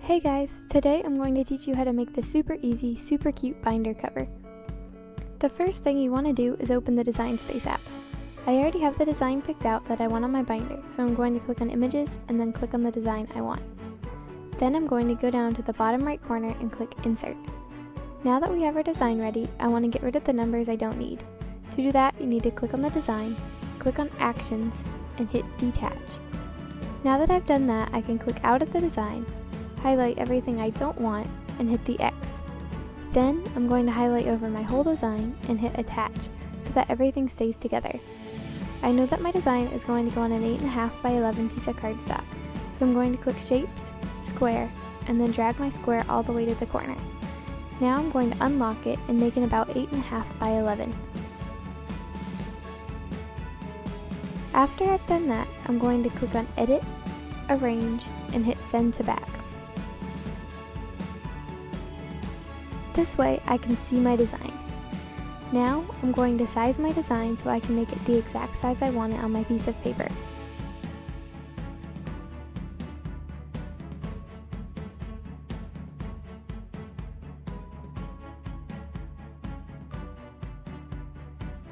Hey guys, today I'm going to teach you how to make this super easy, super cute binder cover. The first thing you want to do is open the Design Space app. I already have the design picked out that I want on my binder, so I'm going to click on Images and then click on the design I want. Then I'm going to go down to the bottom right corner and click Insert. Now that we have our design ready, I want to get rid of the numbers I don't need. To do that, you need to click on the design, click on Actions, and hit Detach. Now that I've done that, I can click out of the design, highlight everything I don't want, and hit the X. Then I'm going to highlight over my whole design and hit Attach so that everything stays together. I know that my design is going to go on an 8.5 by 11 piece of cardstock, so I'm going to click Shapes, Square, and then drag my square all the way to the corner. Now I'm going to unlock it and make it about 8.5 by 11. After I've done that, I'm going to click on Edit, Arrange, and hit Send to Back. This way I can see my design. Now I'm going to size my design so I can make it the exact size I want it on my piece of paper.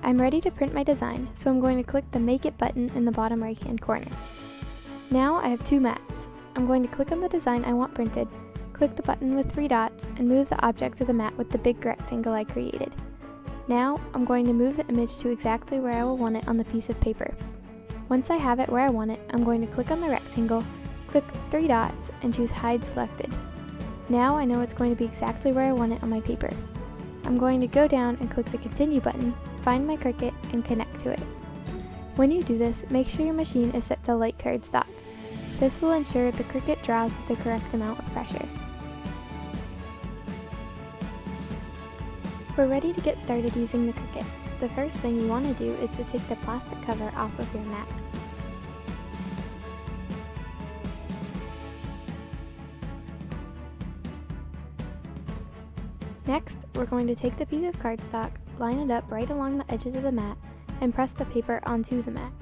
I'm ready to print my design, so I'm going to click the Make It button in the bottom right hand corner. Now I have two mats. I'm going to click on the design I want printed, click the button with 3 dots, and move the object to the mat with the big rectangle I created. Now I'm going to move the image to exactly where I will want it on the piece of paper. Once I have it where I want it, I'm going to click on the rectangle, click the 3 dots, and choose Hide Selected. Now I know it's going to be exactly where I want it on my paper. I'm going to go down and click the Continue button, find my Cricut, and connect to it. When you do this, make sure your machine is set to light cardstock. This will ensure the Cricut draws with the correct amount of pressure. We're ready to get started using the Cricut. The first thing you want to do is to take the plastic cover off of your mat. Next, we're going to take the piece of cardstock, line it up right along the edges of the mat, and press the paper onto the mat.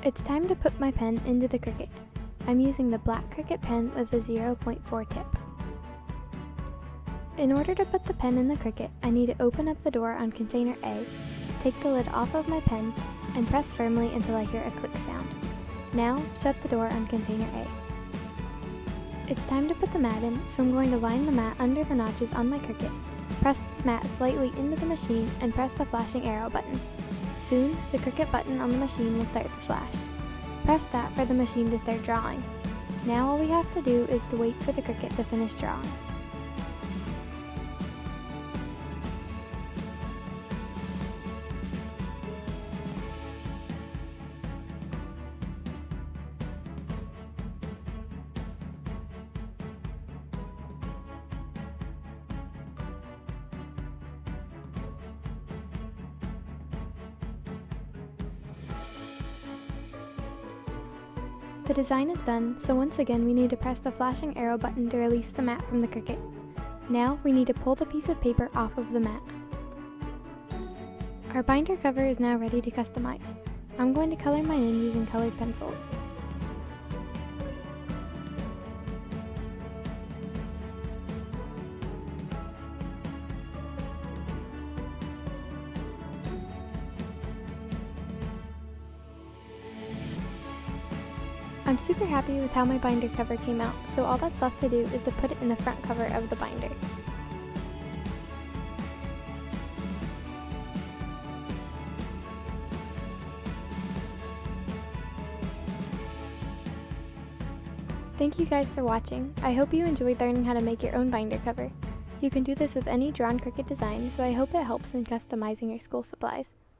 It's time to put my pen into the Cricut. I'm using the black Cricut pen with a 0.4 tip. In order to put the pen in the Cricut, I need to open up the door on container A, take the lid off of my pen, and press firmly until I hear a click sound. Now, shut the door on container A. It's time to put the mat in, so I'm going to line the mat under the notches on my Cricut, press the mat slightly into the machine, and press the flashing arrow button. Soon, the Cricut button on the machine will start to flash. Press that for the machine to start drawing. Now all we have to do is to wait for the Cricut to finish drawing. The design is done, so once again we need to press the flashing arrow button to release the mat from the Cricut. Now we need to pull the piece of paper off of the mat. Our binder cover is now ready to customize. I'm going to color mine in using colored pencils. I'm super happy with how my binder cover came out, so all that's left to do is to put it in the front cover of the binder. Thank you guys for watching. I hope you enjoyed learning how to make your own binder cover. You can do this with any drawn Cricut design, so I hope it helps in customizing your school supplies.